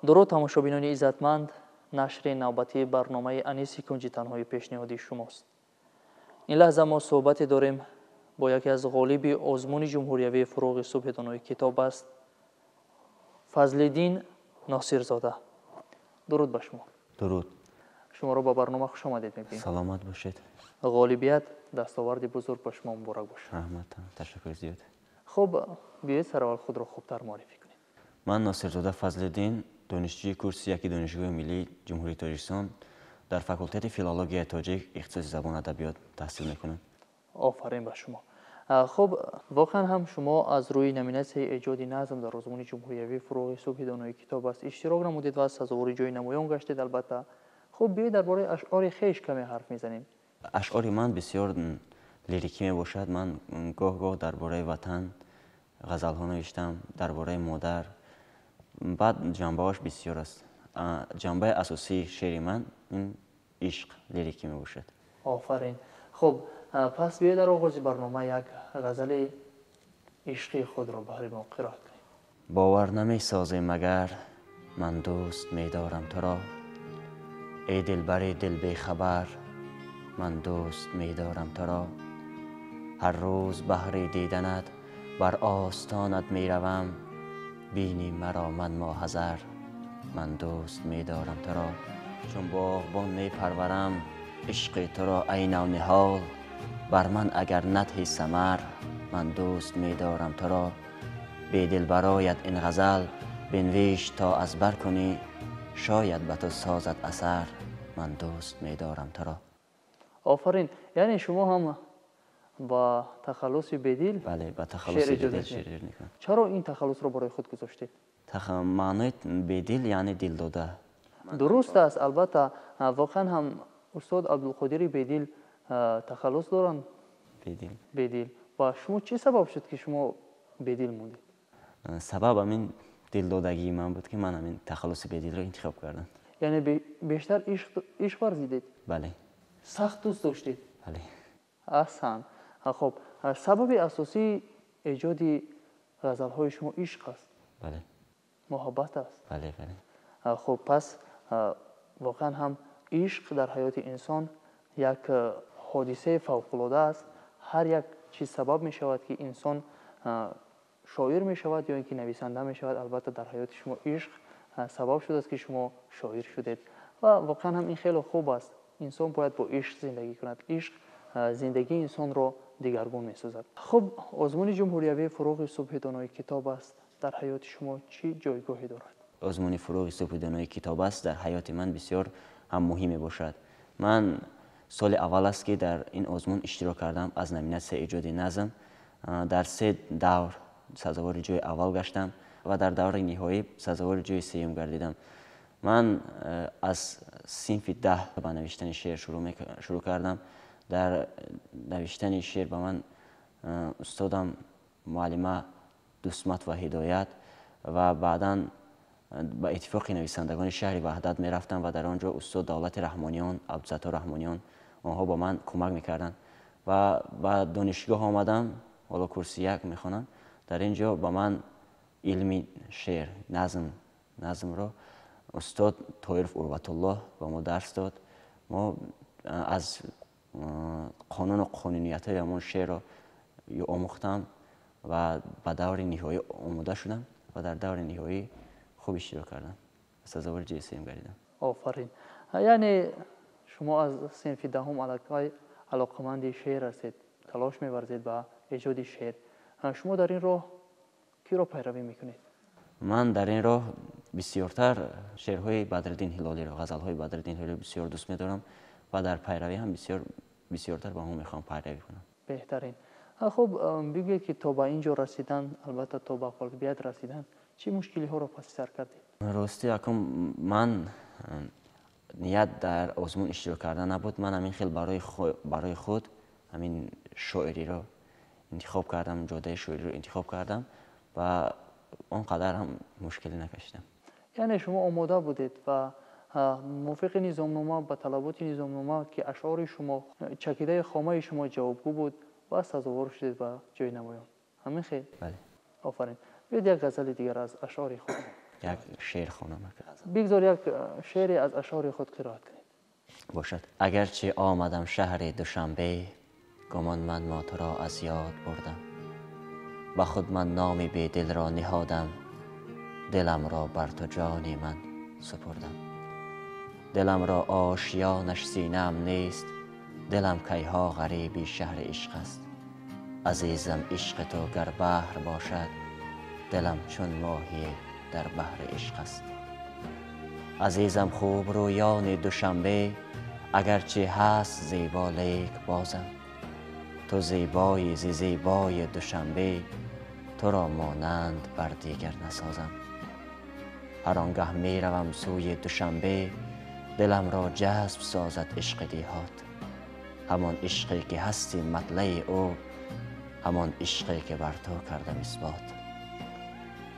درود تماشابینان عزتمند، نشر نوبتی برنامه انیس کنج تنهایی پیشنهادی شماست. این لحظه ما صحبت داریم با یکی از غالب آزمون جمهوریوی فروغ صبح دانای کتاب است، فضل‌الدین ناصرزاده. درود به شما. درود. شما را با برنامه خوش آمدید میگیم. سلامت باشید. غالبیت دستاورد بزرگ به شما مبارک باشه. رحمت. تشکر زیاد. خب بیایید سر خود را خوبتر معرفی کنید. من ناصرزاده فضل‌الدین، دانشجوی کورس یکی دانشگاه ملی جمهوری تاجیکستان در فاکولته فیلولوژی تاجیک اختصاص زبان ادبیات تحصیل میکنم. آفرین به شما. خب واقعا هم شما از روی نامیناسیون ایجاد نظم در آزمون جمهوریوی فروغ صبح دانای کتاب است اشتراک نمودید و سزاوار جای نمایان گشتید. البته خب بیایید درباره اشعار خویش کمی حرف میزنیم. اشعار من بسیار لیریکی می باشد. من گاه گاه درباره وطن غزل ها نوشتم، درباره مادر. بعد جنبه هاش بسیار است. جنبه اساسی شعر من این عشق لیریکی می باشد. آفرین. خب پس بیایید در آغاز برنامه یک غزل عشقی خود را برای ما قرائت کنید. باور نمی سازی مگر من دوست می دارم تو را، ای دلبر دل بی خبر من دوست می دارم تو را. هر روز بهر دیدنت بر آستانت می روم، بینی مرا من ماحضر من دوست می دارم تو را. چون باغبان می پرورم عشق تو را عین و نهال، بر من اگر ندهی ثمر من دوست می دارم تو را. بی دل برایت این غزل بنویش تا از بر کنی، شاید به تو سازد اثر من دوست می دارم تو را. آفرین. یعنی شما هم با تخلص بدیل بله، با تخلص بدیل شعر میکنم. چرا این تخلص را برای خود گذاشتید؟ معنای بدیل یعنی دل داده. درست است. البته واقعا هم استاد عبدالقادر بدیل تخلص دارن. بدیل. و شما چه سبب شد که شما بدیل موندید؟ سبب همین دل دادگی من بود که من همین تخلص بدیل را انتخاب کردم. یعنی بیشتر عشق ورزیدید؟ بله. سخت دوست داشتید؟ بله. احسن. خب سبب اساسی ایجاد غزل های شما عشق است؟ بله. محبت است؟ بله بله. خب پس واقعا هم عشق در حیات انسان یک حادثه فوق‌العاده است. هر یک چیز سبب می شود که انسان شاعر می شود یا اینکه نویسنده می شود. البته در حیات شما عشق سبب شده است که شما شاعر شدید و واقعا هم این خیلی خوب است. انسان باید با عشق زندگی کند. عشق زندگی انسان را دیگرگون می سازد. خب آزمون جمهوریوی فروغ صبح دانای کتاب است. در حیات شما چی جایگاهی دارد؟ آزمون فروغ صبح دانای کتاب است در حیات من بسیار هم مهم باشد. من سال اول است که در این آزمون اشتراک کردم. از نامیناسیون ایجاد نظم در 3 دور سزاوار جای اول گشتم و در دور نهایی سزاوار جای سوم گردیدم. من از صنف 10 به نوشتن شعر شروع کردم. در نوشتن شعر به من استادم معلمه دوستمت و هدایت و بعداً با اتفاق نویسندگان شهر وحدت می رفتم و در آنجا استاد دولت رحمانیان، عبدالستار رحمانیان آنها با من کمک میکردند و با دانشگاه آمدم. حالا کورس 1 میخوانم. در اینجا با من علم شعر نظم را استاد طایرف اروت الله با ما درس داد. ما از قانون و قانونیت های همون شعر را آموختم و به دور نهایی آماده شدم و در دور نهایی خوب اشتراک کردم. سزاوار جای سوم گردیدم. آفرین. یعنی شما از صنف 10 علاقمند شعر هستید، تلاش می‌ورزید به ایجاد شعر. شما در این راه کی را پیروی میکنید؟ من در این راه بسیارتر شعرهای بدرالدین هلالی را، غزلهای بدرالدین هلالی بسیار دوست می‌دارم و در پیروی هم بسیارتر با هم میخوام پیروی کنم. بهترین. خب بگویید که تا به اینجا رسیدن، البته تا به غالبیت رسیدن، چه مشکلی ها را پس سر کردید؟ راستی اکنون من نیت در آزمون اشتراک کردن نبود. من همین خیلی برای خود همین شاعری را انتخاب کردم، جاده شاعری را انتخاب کردم و آنقدر هم مشکلی نکشیدم. یعنی شما آماده بودید و موافق نظامنامه به طلبات نظامنامه که اشعار شما چکیده خامه شما جوابگو بود و سزاوار شدید به جای نمایان. همین خیر؟ بله. آفرین. بیاید یک غزل دیگر از اشعار خود. یک شعر خوانم. بگذار یک شعری از اشعار خود قرائت کنید. باشد. اگرچه آمدم شهر دوشنبه، گمان من ما تو را از یاد بردم. با خود من نام بی دل را نهادم، دلم را بر تو جان من سپردم. دلم را آشیانش سینه‌ام نیست، دلم کیها غریبی شهر عشق است. عزیزم عشق تو گر بحر باشد، دلم چون ماهی در بحر عشق است. عزیزم خوب رویان دوشنبه، اگرچه هست زیبا لیک بازم. تو زیبایی ز زیبای دوشنبه، تو را مانند بر دیگر نسازم. هر آنگه می روم سوی دوشنبه، دلم را جذب سازد عشق دیهات. همان عشقی که هستی مطلع او، همان عشقی که بر تو کردم اثبات.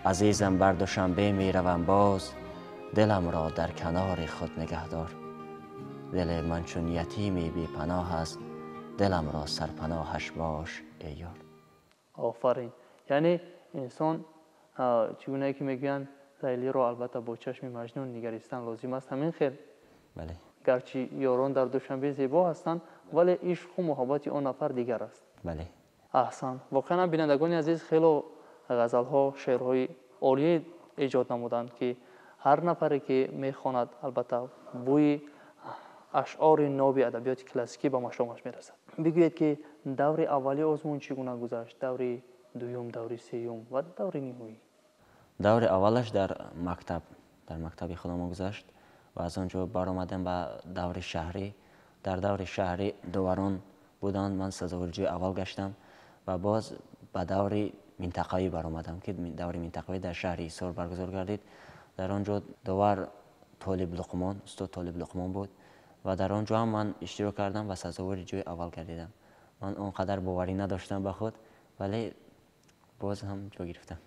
عزیزم بر دوشنبه می روم باز، دلم را در کنار خود نگه دار. دل من چون یتیمی بی پناه است، دلم را سرپناهش باش ای یار. آفرین. یعنی انسان چگونه که میگویند لیلی را البته با چشم مجنون نگریستن لازم است، همین خیر. بله. گرچه یاران در دوشنبه زیبا هستند، ولی عشق و محبت آن نفر دیگر است. بله. احسن. واقعا بینندگان عزیز خیلی غزل‌ها، شعرهای عالی ایجاد نمودند که هر نفری که میخواند البته بوی اشعار ناب ادبیات کلاسیکی به مشامش میرسد. بگویید که دور اولی آزمون چگونه گذشت، دور دوم، دور سوم و دور نهایی؟ دور اولش در مکتب خودم گذشت و از آنجا برآمدم به دور شهری. در دور شهری دوران بودند، من سزاوارجوی اول گشتم و باز به دور منطقه‌ای برآمدم که دور منطقه‌ای در شهر ایسار برگزار گردید. در آنجا دور طالب لقمان، استاد طالب لقمان بود و در آنجا هم من اشتراک کردم و سزاوارجوی اول گردیدم. من اونقدر باوری نداشتم به خود، ولی باز هم جا گرفتم.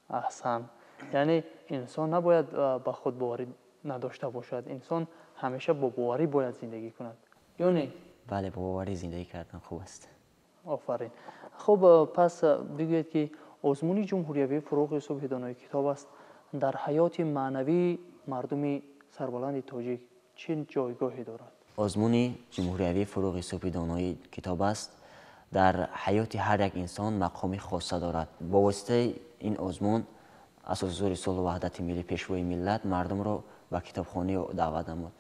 احسن. یعنی انسان نباید به خود باوری نداشته باشد، انسان همیشه با باوری باید زندگی کند، یا نه؟ بله، با باوری زندگی کردن خوب است. آفرین. خب پس بگویید که آزمون جمهوریوی فروغ صبح دانای کتاب است در حیات معنوی مردم سربلند تاجیک چه جایگاهی دارد؟ آزمون جمهوریوی فروغ صبح دانای کتاب است در حیات هر یک انسان مقامی خاصه دارد. با واسطه این آزمون اساس‌گذار سال وحدت ملی پیشوای ملت مردم را به کتابخانه دعوت نمود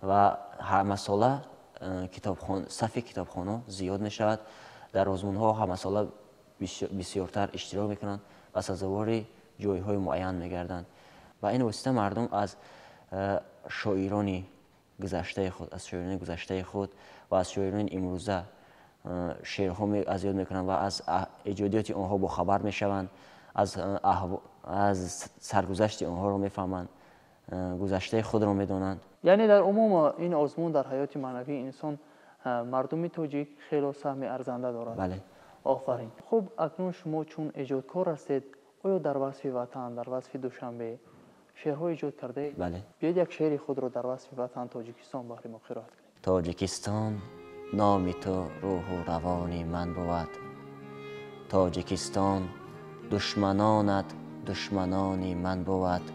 و همه ساله صف کتابخانه زیاد می شود. در آزمون ها همه ساله بسیارتر اشتراک میکنند و سزاوار جایهای معین میگردند و این واسطه مردم از شاعران گذشته خود و از شاعران امروزه شعرها از یاد میکنند و از ایجادیات آنها با خبر میشوند، از سرگذشت آنها را میفهمند، گذشته خود را میدانند. یعنی در عموم این آزمون در حیات معنوی انسان مردم تاجیک خیلی سهم ارزنده دارد. بله. آفرین. خب اکنون شما چون ایجادکار هستید، آیا در وصف وطن، در وصف دوشنبه شعرها ایجاد کرده اید؟ بله. بیاید یک شعر خود را در وصف وطن تاجیکستان برای ما قرائت کنید. تاجیکستان نام تو روح و روان من بود. تاجیکستان دشمنانت دشمنان من بود.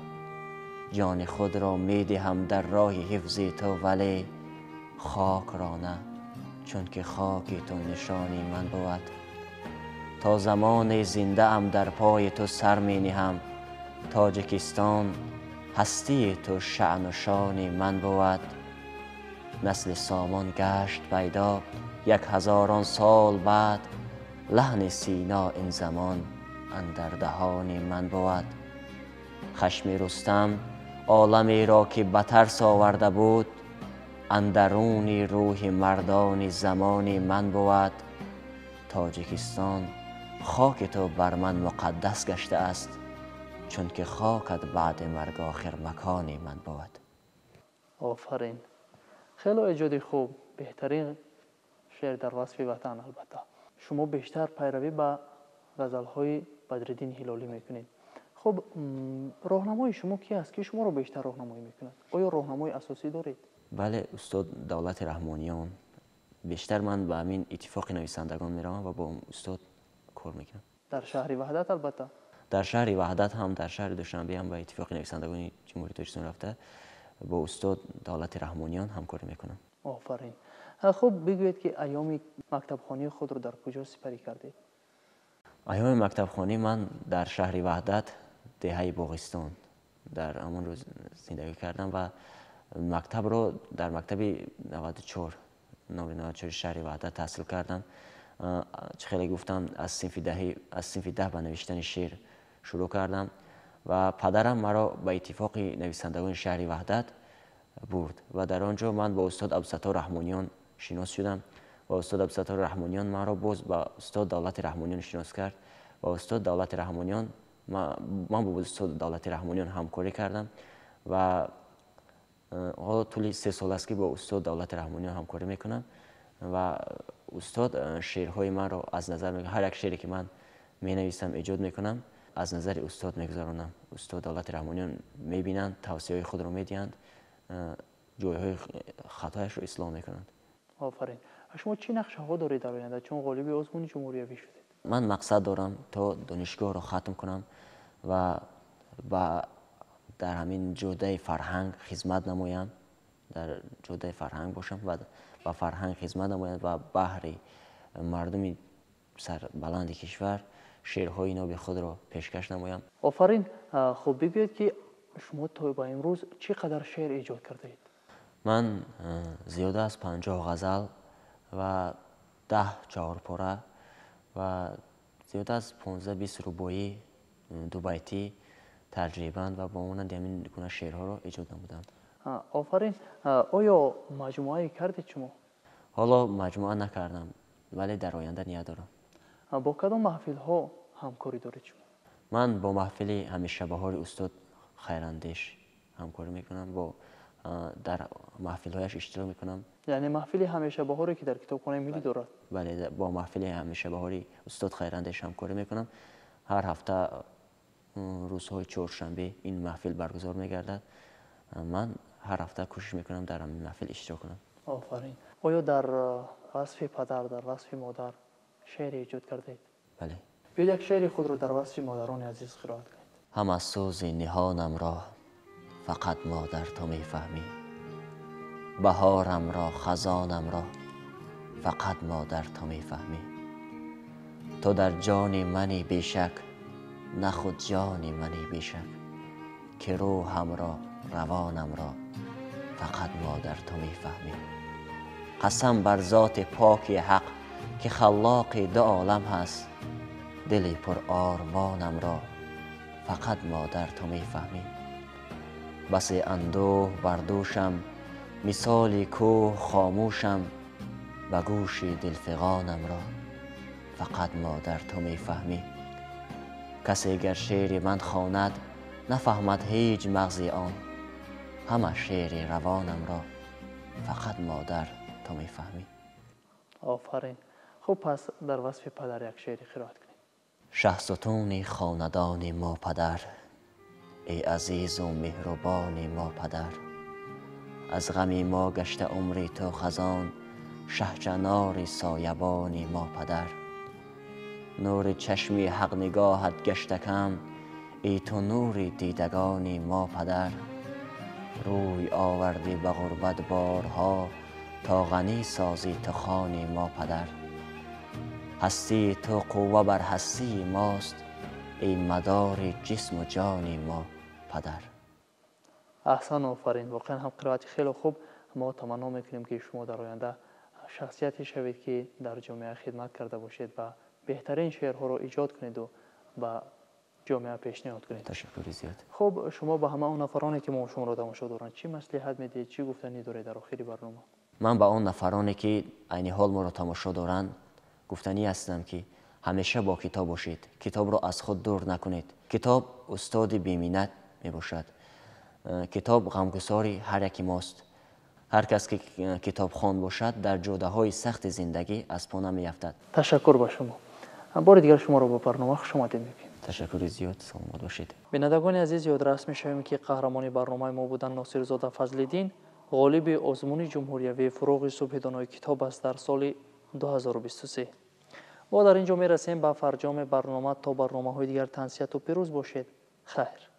جان خود را می دهم در راه حفظ تو، ولی خاک را نه، چون که خاک تو نشانی من بود. تا زمان زنده ام در پای تو سر می نهم. تاجیکستان هستی تو شأن و شان من بود. نسل سامان گشت پیدا 1000 سال بعد. لحن سینا این زمان اندر دهان من بود. خشم رستم عالمی را که به ترس آورده بود. اندرون روح مردان زمان من بود. تاجیکستان خاک تو بر من مقدس گشته است، چون که خاکت بعد مرگ آخر مکان من بود. آفرین. خیلی ایجاد خوب، بهترین شعر در وصف وطن. البته شما بیشتر پیروی به غزل‌های بدرالدین هلالی میکنید. خب راهنمای شما کی است که شما رو بیشتر راهنمایی میکند؟ آیا راهنمای اساسی دارید؟ بله، استاد دولت رحمانیان. بیشتر من به همین اتفاق نویسندگان میروم و با استاد کار میکنم. در شهر وحدت البته؟ در شهر وحدت هم در شهر دوشنبه هم با اتفاق نویسندگان جمهوری تاجیکستان رفته با استاد دولت رحمانیان همکاری میکنم. آفرین. خب بگویید که ایام مکتب خوانی خود رو در کجا سپری کردید؟ ایام مکتب خوانی من در شهر وحدت دهه باغستان در همان روز زندگی کردم و مکتب رو در مکتب 94 شهر وحدت تحصیل کردم. خیلی گفتم از صنف 10 به نوشتن شعر شروع کردم و پدرم مرا به اتفاق نویسندگان شهر وحدت برد و در آنجا من با استاد عبدالستار رحمانیان شناس شدم و استاد عبدالستار رحمانیان مرا باز با استاد دولت رحمانیان شناس کرد و استاد دولت رحمانیان من با استاد دولت رحمانیان همکاری کردم و حالا طول 3 سال است که با استاد دولت رحمانیان همکاری میکنم و استاد شعرهای من را از نظر میگیرد. هر یک شعری که من می نویسم ایجاد میکنم از نظر استاد میگذارونم. استاد دولت رحمانیان میبینند، توصیه خود را میدهند، جایهای خطایش رو اصلاح میکنند. آفرین. شما چی نقشه ها دارید در آینده چون قالیب آزمون جمهوری شدید؟ من مقصد دارم تا دانشگاه را ختم کنم و در همین جوده فرهنگ خدمت نمایم، در جوده فرهنگ باشم و با فرهنگ خدمت نمایم و بهر مردم سربلند کشور شعرهای ناب خود را پیشکش نمایم. آفرین. خب بگویید که شما تا با امروز چقدر شعر ایجاد کرده اید؟ من زیاده از 50 غزل و 10 چهارپاره و زیاده از 15-20 رباعی، 2 بیتی تجربند و با مانند همین گونه شعرها را ایجاد نمودم. آفرین. آیا مجموعه کردید شما؟ حالا مجموعه نکردم ولی در آینده نیت دارم. با کدام محفل ها همکاری دارید شما؟ من با محفل همیشه بهار استاد خیراندیش همکاری میکنم، با در محفل هایش اشتراک میکنم. یعنی محفل همیشه بهاری که در کتابخانه ملی دارد؟ بله، با محفل همیشه بهاری استاد خیراندیش همکاری میکنم. هر هفته روزهای چهارشنبه این محفل برگزار میگردد. من هر هفته کوشش میکنم در این محفل اشتراک کنم. آفرین. آیا در وصف پدر، در وصف مادر شعر ایجاد کردید؟ بله. بیاید یک شعر خود رو در وصف مادران عزیز قرائت کنید. هم از سوز نهانم را فقط مادر تو میفهمی، بهارم را خزانم را فقط مادر تو میفهمی. تو در جان منی بیشک، نه خود جان منی بیشک، که روحم را روانم را فقط مادر تو میفهمی. قسم بر ذات پاک حق که خلاق دو عالم هست، دل پر آرمانم را فقط مادر تو میفهمی. بس اندوه بر دوشم مثال کوه خاموشم، به گوش دلفغانم را فقط مادر تو میفهمی. کسی گر شعر من خواند نفهمد هیچ مغز آن، همه شعر روانم را فقط مادر تو میفهمی. آفرین. خب پس در وصف پدر یک شعری قرائت کنید. شهستون خاندان ما پدر، ای عزیز و مهربان ما پدر. از غم ما گشته عمری تو خزان، شهچنار سایبان ما پدر. نور چشمی حق نگاهت گشته کم، ای تو نور دیدگان ما پدر. روی آوردی به غربت بارها، تا غنی سازی تو خوان ما پدر. هستی تو قوه بر هستی ماست، ای مدار جسم و جان ما پدر. احسن. آفرین. واقعا هم قرائت خیلی خوب. ما تمنا میکنیم که شما در آینده شخصیتی شوید که در جامعه خدمت کرده باشید و بهترین شعرها رو ایجاد کنید و به جامعه پیشنهاد کنید. تشکر زیاد. خب شما به همه اون نفرانی که ما شما را تماشا دارند چی مصلحت میدید، چی گفتنی دارید در آخر برنامه؟ من به اون نفرانی که عین حال ما را تماشا دارند گفتنی هستم که همیشه با کتاب باشید، کتاب را از خود دور نکنید. کتاب استاد بی‌منت می باشد. کتاب غمگساری هر یکی ماست. هر کس که کتاب خوان باشد در جاده های سخت زندگی از پا نمیافتد. تشکر با شما. بار دیگر شما را با برنامه خوش آمدید میگیم. تشکر زیاد. سلامت باشید. بینندگان عزیز، یادرس میشویم که قهرمان برنامه ما بودن ناصرزاده فضل‌الدین، غالب آزمون جمهوری فروغ صبح دانای کتاب است در سال 2023. ما در اینجا میرسیم به فرجام برنامه. تا برنامه های دیگر تنسیت و پیروز باشید. خیر.